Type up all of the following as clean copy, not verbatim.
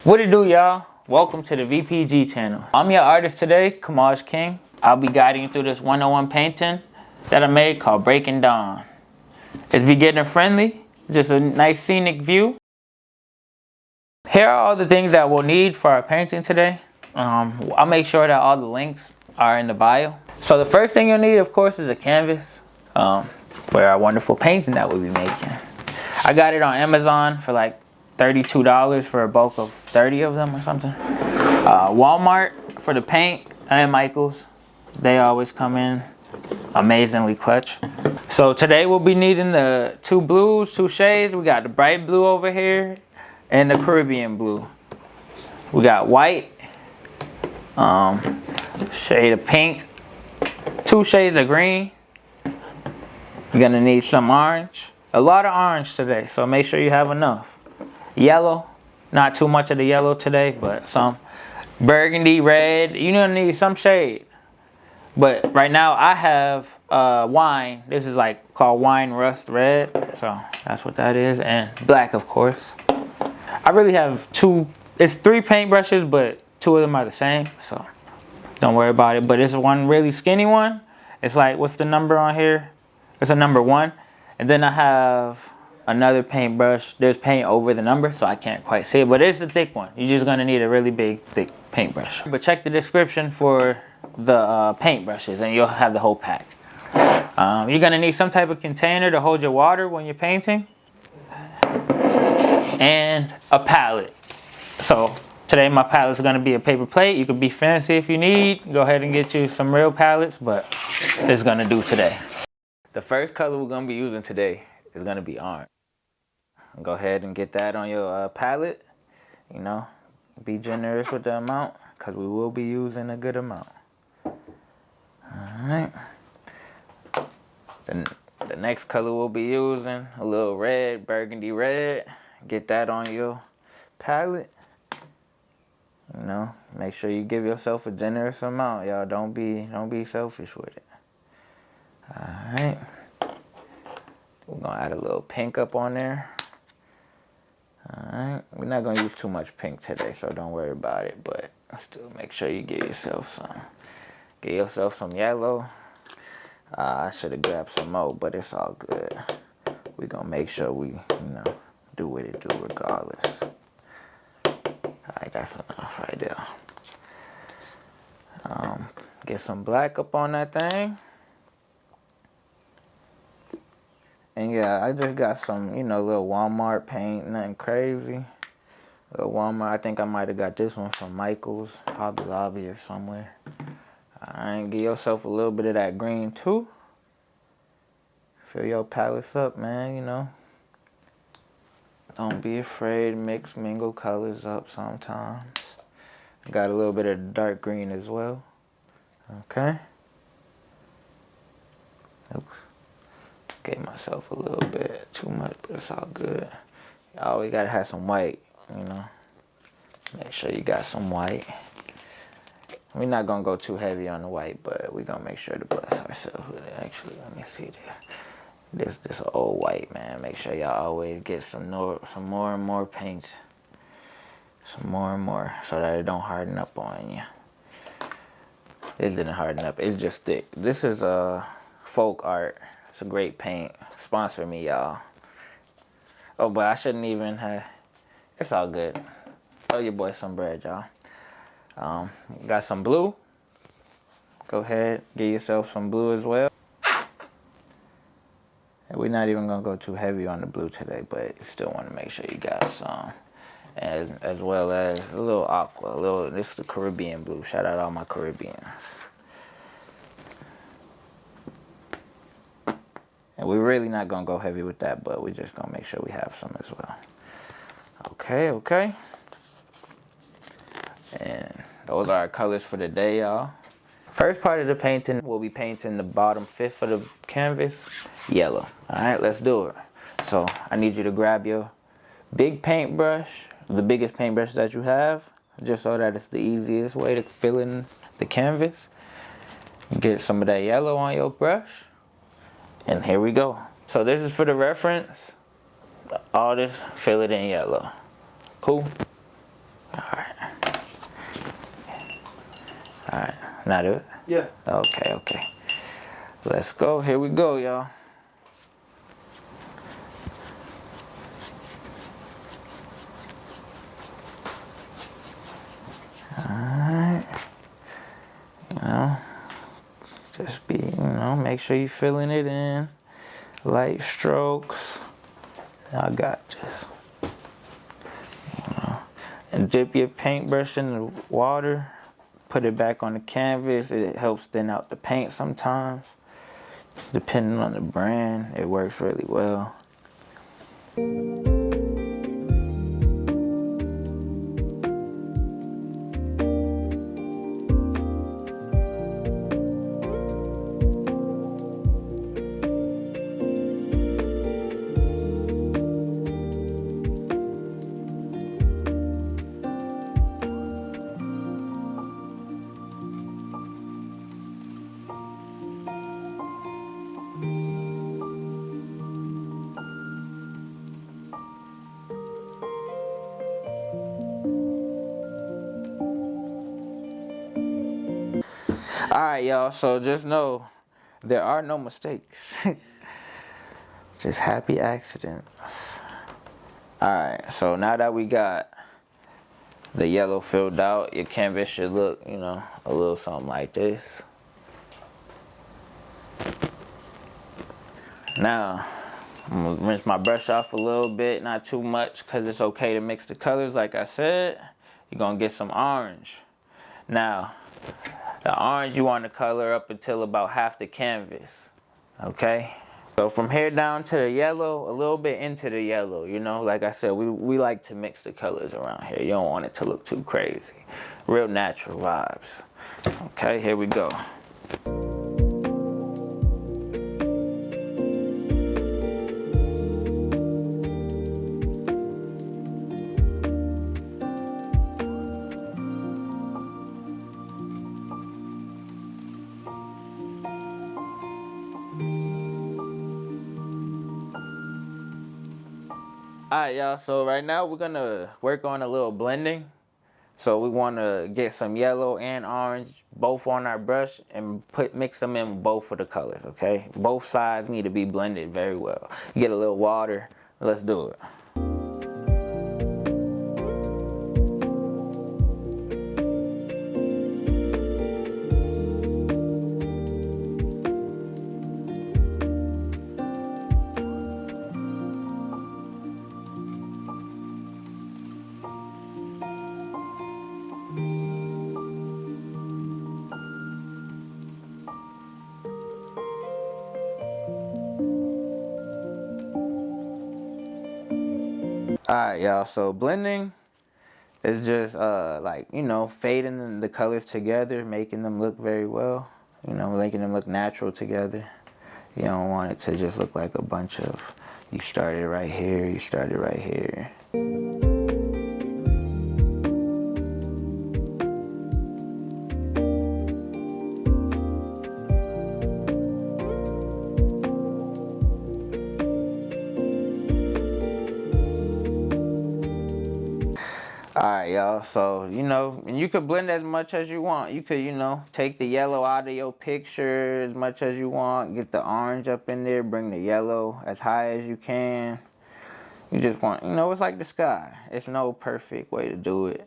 What it do, y'all? Welcome to the VPG channel. I'm your artist today, Kamaaj King. I'll be guiding you through this 101 painting that I made called Breaking Dawn. It's beginner friendly, just a nice scenic view. Here are all the things that we'll need for our painting today. I'll make sure that all the links are in the bio. So the first thing you'll need, of course, is a canvas for our wonderful painting that we'll be making. I got it on Amazon for like $32 for a bulk of 30 of them or something. Walmart for the paint and Michaels. They always come in amazingly clutch. So today we'll be needing the two blues, two shades. We got the bright blue over here and the Caribbean blue. We got white, shade of pink, two shades of green. You're gonna need some orange. A lot of orange today, so make sure you have enough. Yellow, not too much of the yellow today, but some. Burgundy, red, you're gonna need some shade. But right now I have wine. This is like called wine rust red, so that's what that is. And black, of course. I really have it's 3 paintbrushes, but 2 of them are the same, so don't worry about it. But it's one really skinny one. It's like, what's the number on here? It's a number 1. And then I have another paintbrush. There's paint over the number, so I can't quite see it, but it's a thick one. You're just gonna need a really big, thick paintbrush. But check the description for the paintbrushes and you'll have the whole pack. You're gonna need some type of container to hold your water when you're painting. And a palette. So today my palette is gonna be a paper plate. You could be fancy if you need. Go ahead and get you some real palettes, but it's gonna do today. The first color we're gonna be using today is gonna be orange. Go ahead and get that on your palette. You know, be generous with the amount because we will be using a good amount. Alright. Then the next color we'll be using, a little red, burgundy red. Get that on your palette. You know, make sure you give yourself a generous amount, y'all. Don't be selfish with it. Alright. We're gonna add a little pink up on there. Alright. We're not gonna use too much pink today, so don't worry about it, but still make sure you give yourself some. Get yourself some yellow. I should have grabbed some more, but it's all good. We're gonna make sure we, do what it do regardless. Alright, that's enough right there. Get some black up on that thing. And yeah, I just got some, little Walmart paint, nothing crazy. Little Walmart, I think I might have got this one from Michaels, Hobby Lobby or somewhere. Alright, give yourself a little bit of that green too. Fill your palettes up, man, Don't be afraid, mix, mingle colors up sometimes. Got a little bit of dark green as well. Okay. Oops. Gave myself a little bit too much, but it's all good. You always gotta have some white, Make sure you got some white. We're not gonna go too heavy on the white, but we're gonna make sure to bless ourselves with it. Actually, let me see this. This old white, man. Make sure y'all always get some more and more paints. Some more and more, so that it don't harden up on you. It didn't harden up, it's just thick. This is folk art. It's a great paint. Sponsor me, y'all. Oh, but I shouldn't even have. It's all good. Throw your boy some bread, y'all. Got some blue. Go ahead, get yourself some blue as well. And we're not even gonna go too heavy on the blue today, but you still want to make sure you got some. As well as a little aqua. This is the Caribbean blue. Shout out all my Caribbeans. And we're really not gonna go heavy with that, but we're just gonna make sure we have some as well. Okay. And those are our colors for the day, y'all. First part of the painting, we'll be painting the bottom 1/5 of the canvas yellow. Alright, let's do it. So I need you to grab your big paintbrush, the biggest paintbrush that you have, just so that it's the easiest way to fill in the canvas. Get some of that yellow on your brush. And here we go. So this is for the reference. All this, fill it in yellow. Cool? Not it? Yeah. Okay, okay. Let's go. Here we go, y'all. Alright. You know, just be, make sure you're filling it in. Light strokes. I got this. And dip your paintbrush in the water. Put it back on the canvas. It helps thin out the paint sometimes. Depending on the brand, it works really well. Alright, y'all, so just know there are no mistakes. Just happy accidents. Alright, so now that we got the yellow filled out, your canvas should look, a little something like this. Now, I'm gonna rinse my brush off a little bit, not too much, because it's okay to mix the colors like I said. You're gonna get some orange. Now, the orange you want to color up until about half the canvas, okay? So from here down to the yellow, a little bit into the yellow, like I said, we like to mix the colors around here. You don't want it to look too crazy. Real natural vibes. Okay, here we go. Alright, y'all, so right now we're gonna work on a little blending. So we wanna get some yellow and orange both on our brush and mix them in both of the colors, okay? Both sides need to be blended very well. Get a little water, let's do it. Alright, y'all, so blending is just fading the colors together, making them look very well, making them look natural together. You don't want it to just look like a bunch of, you started right here, you started right here. Alright, y'all, so, and you could blend as much as you want. You could, take the yellow out of your picture as much as you want. Get the orange up in there. Bring the yellow as high as you can. You just want, it's like the sky. It's no perfect way to do it,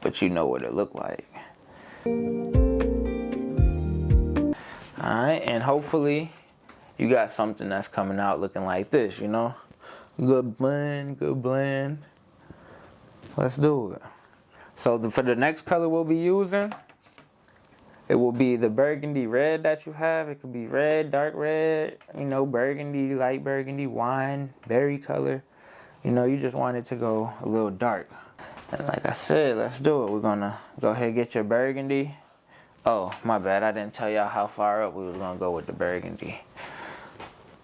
but you know what it look like. Alright, and hopefully you got something that's coming out looking like this, Good blend, good blend. Let's do it. So for the next color we'll be using, it will be the burgundy red that you have. It could be red, dark red, burgundy, light burgundy, wine, berry color. You just want it to go a little dark. And like I said, let's do it. We're gonna go ahead and get your burgundy. Oh, my bad. I didn't tell y'all how far up we was gonna go with the burgundy.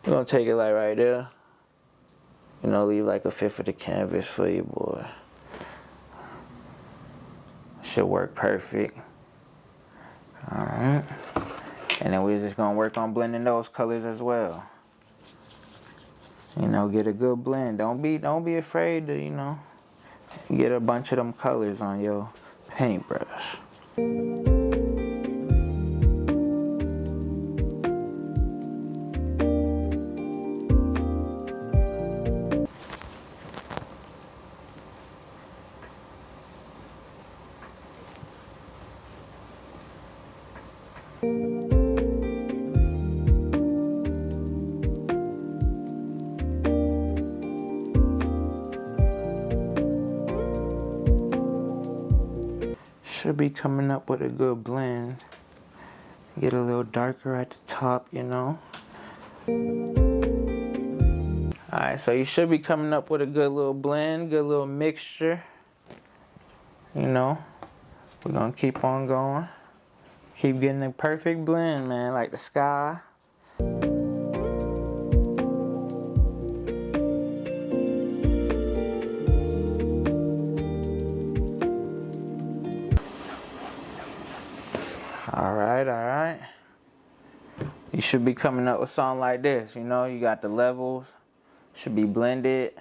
We're gonna take it like right there. Leave like a fifth of the canvas for you, boy. Should work perfect. Alright. And then we're just gonna work on blending those colors as well. Get a good blend. Don't be afraid to, get a bunch of them colors on your paintbrush. Should be coming up with a good blend. Get a little darker at the top, you know. Alright, so you should be coming up with a good little blend, good little mixture. You know, we're gonna keep on going. Keep getting the perfect blend, man, like the sky. Alright. You should be coming up with something like this, you know, you got the levels, should be blended,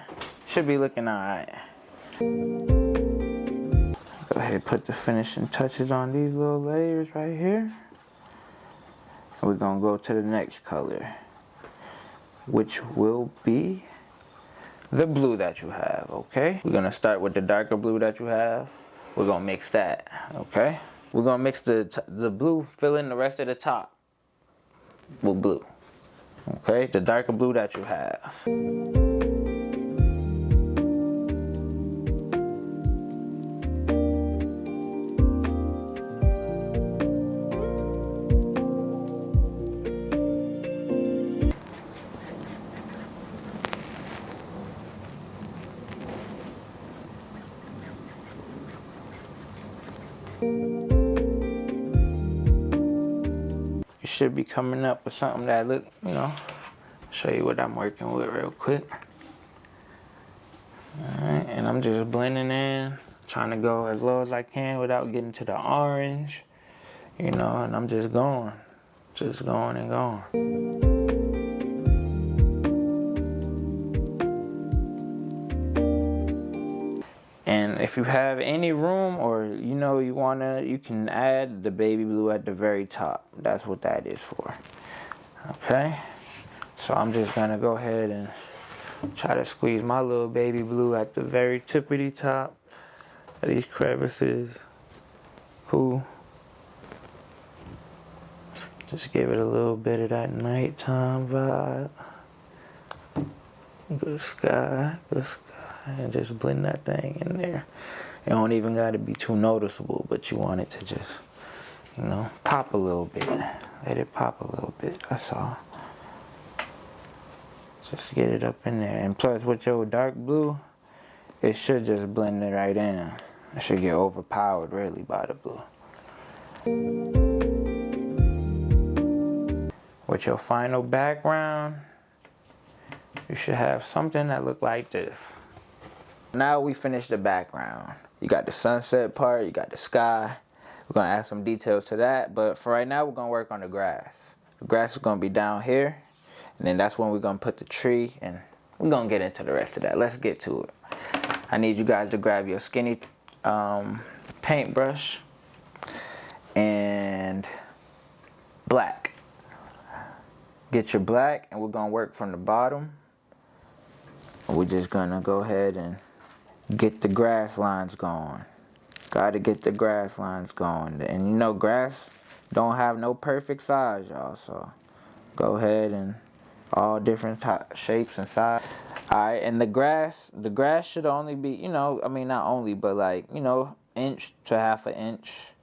should be looking alright. Go ahead, put the finishing touches on these little layers right here. We're gonna go to the next color, which will be the blue that you have, okay? We're gonna start with the darker blue that you have. We're gonna mix that, okay? We're gonna mix the blue, fill in the rest of the top with blue, okay? The darker blue that you have. You should be coming up with something that look, you know, show you what I'm working with real quick. Alright, and I'm just blending in, trying to go as low as I can without getting to the orange, you know, and I'm just going and going. And if you have any room, or you know you can add the baby blue at the very top. That's what that is for. Okay? So I'm just gonna go ahead and try to squeeze my little baby blue at the very tippity top of these crevices. Cool. Just give it a little bit of that nighttime vibe. Good sky, and just blend that thing in there. It don't even gotta be too noticeable, but you want it to just, you know, pop a little bit. Let it pop a little bit, that's all. Just get it up in there. And plus with your dark blue, it should just blend it right in. It should get overpowered really by the blue. With your final background, you should have something that look like this. Now we finished the background. You got the sunset part, you got the sky. We're gonna add some details to that, but for right now we're gonna work on the grass. The grass is gonna be down here, and then that's when we're gonna put the tree, and we're gonna get into the rest of that. Let's get to it. I need you guys to grab your skinny paintbrush and black. Get your black, and we're gonna work from the bottom. We're just gonna go ahead and get the grass lines going. Gotta get the grass lines going. And you know, grass don't have no perfect size, y'all. So go ahead and all different shapes and sizes. Alright, and the grass should only be, you know, I mean not only, but like, you know, inch to half an inch.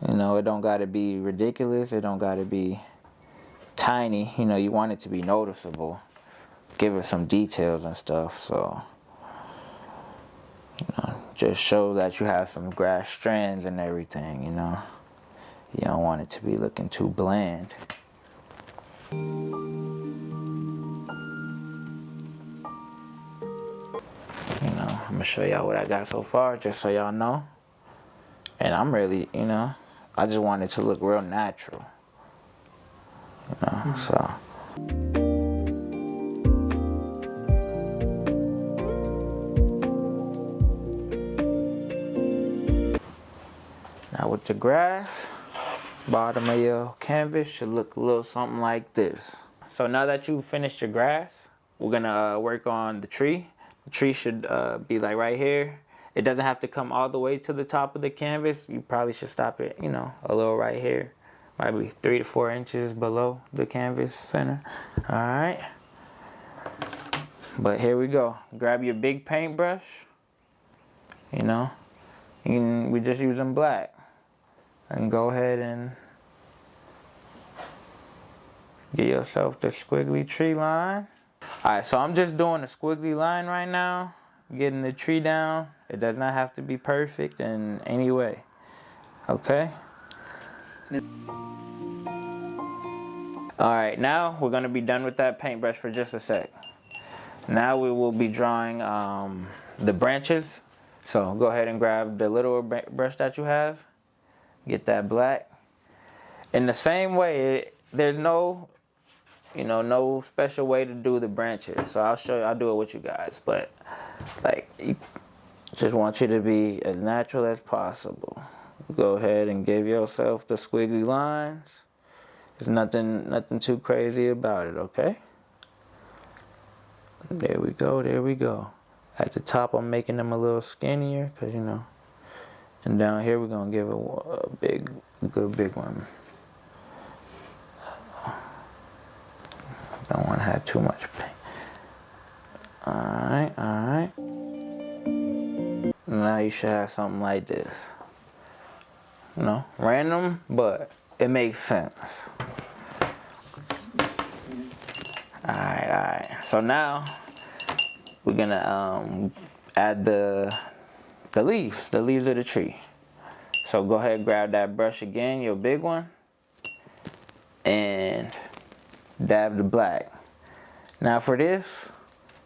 You know, it don't gotta be ridiculous. It don't gotta be tiny. You know, you want it to be noticeable. Give it some details and stuff, so you know, just show that you have some grass strands and everything, you know. You don't want it to be looking too bland. You know, I'm gonna show y'all what I got so far, just so y'all know. And I'm really, you know, I just want it to look real natural. You know, so. Now with the grass, bottom of your canvas should look a little something like this. So now that you've finished your grass, we're gonna work on the tree. The tree should be like right here. It doesn't have to come all the way to the top of the canvas. You probably should stop it, you know, a little right here. Probably 3 to 4 inches below the canvas center. All right. But here we go. Grab your big paintbrush. You know, we just using black. And go ahead and get yourself the squiggly tree line. Alright, so I'm just doing a squiggly line right now. Getting the tree down. It does not have to be perfect in any way. Okay? Alright, now we're going to be done with that paintbrush for just a sec. Now we will be drawing the branches. So go ahead and grab the little brush that you have. Get that black. In the same way, there's no, no special way to do the branches. So I'll do it with you guys. But like, just want you to be as natural as possible. Go ahead and give yourself the squiggly lines. There's nothing too crazy about it, okay? There we go, there we go. At the top, I'm making them a little skinnier, because, and down here, we're going to give it a good big one. Don't want to have too much paint. Alright, alright. Now you should have something like this. Random, but it makes sense. Alright. So now we're gonna add the leaves of the tree. So go ahead and grab that brush again, your big one, and dab the black. Now for this,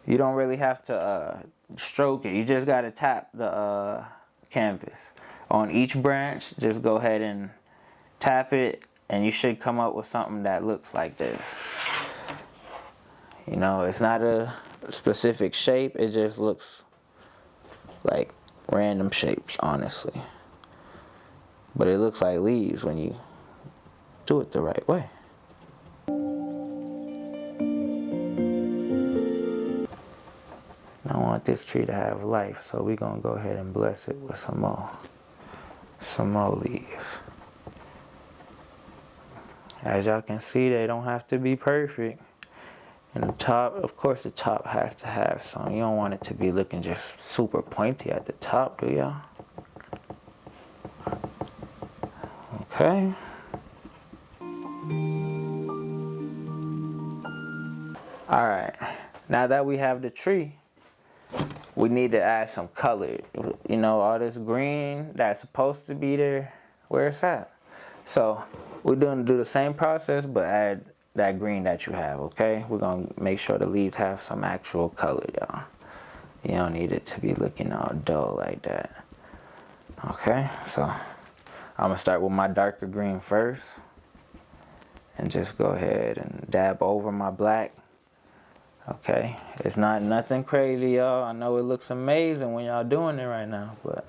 you don't really have to stroke it. You just gotta tap the canvas. On each branch, just go ahead and tap it, and you should come up with something that looks like this. It's not a specific shape, it just looks like random shapes, honestly. But it looks like leaves when you do it the right way. I want this tree to have life, so we're gonna go ahead and bless it with some more leaves. As y'all can see, they don't have to be perfect. And the top, of course, the top has to have some. You don't want it to be looking just super pointy at the top, do y'all? Okay. Alright, now that we have the tree, we need to add some color. All this green that's supposed to be there, where it's at. So we're going to do the same process, but add that green that you have, okay? We're going to make sure the leaves have some actual color, y'all. You don't need it to be looking all dull like that. Okay, so I'm going to start with my darker green first. And just go ahead and dab over my black. Okay, it's not nothing crazy, y'all. I know it looks amazing when y'all doing it right now, but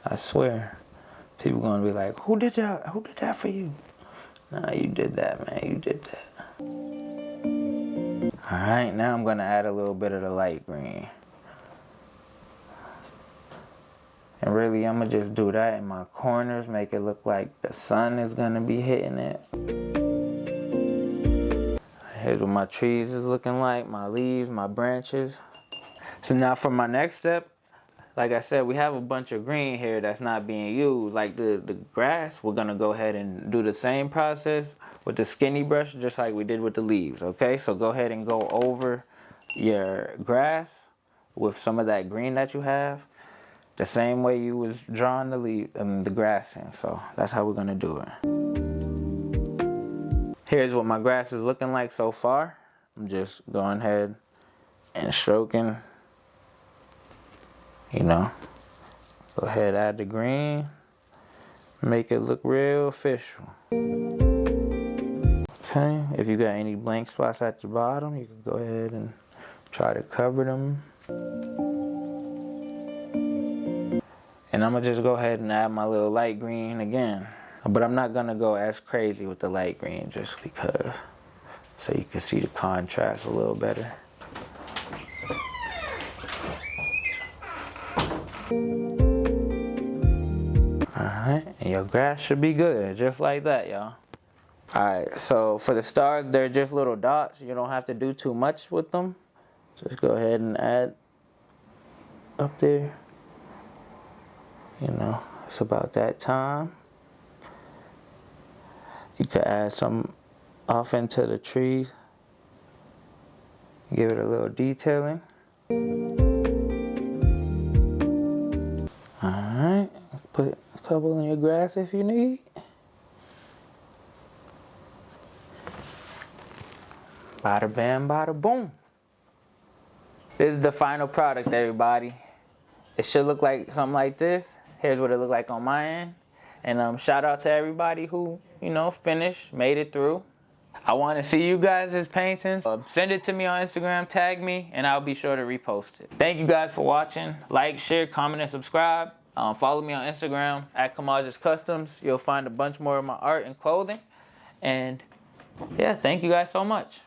I swear, people gonna be like, who did that for you? Nah, you did that, man, you did that. Alright, now I'm gonna add a little bit of the light green. And really, I'm gonna just do that in my corners, make it look like the sun is gonna be hitting it. Here's what my trees is looking like, my leaves, my branches. So now for my next step, like I said, we have a bunch of green here that's not being used. Like the grass, we're gonna go ahead and do the same process with the skinny brush, just like we did with the leaves, okay? So go ahead and go over your grass with some of that green that you have, the same way you was drawing the grass in. So that's how we're gonna do it. Here's what my grass is looking like so far. I'm just going ahead and stroking. Go ahead, add the green. Make it look real official. Okay, if you got any blank spots at the bottom, you can go ahead and try to cover them. And I'm gonna just go ahead and add my little light green again. But I'm not gonna go as crazy with the light green just because, so you can see the contrast a little better. Alright, and your grass should be good, just like that, y'all. Alright, so for the stars, they're just little dots. You don't have to do too much with them. Just go ahead and add up there. You know, it's about that time. You could add some off into the trees. Give it a little detailing. Alright, put a couple in your grass if you need. Bada bam, bada boom. This is the final product, everybody. It should look like something like this. Here's what it looked like on my end. And shout out to everybody who, you know, finished, made it through. I want to see you guys' paintings. Send it to me on Instagram, tag me, and I'll be sure to repost it. Thank you guys for watching. Like, share, comment, and subscribe. Follow me on Instagram at Kamaaj Customs. You'll find a bunch more of my art and clothing. And yeah, thank you guys so much.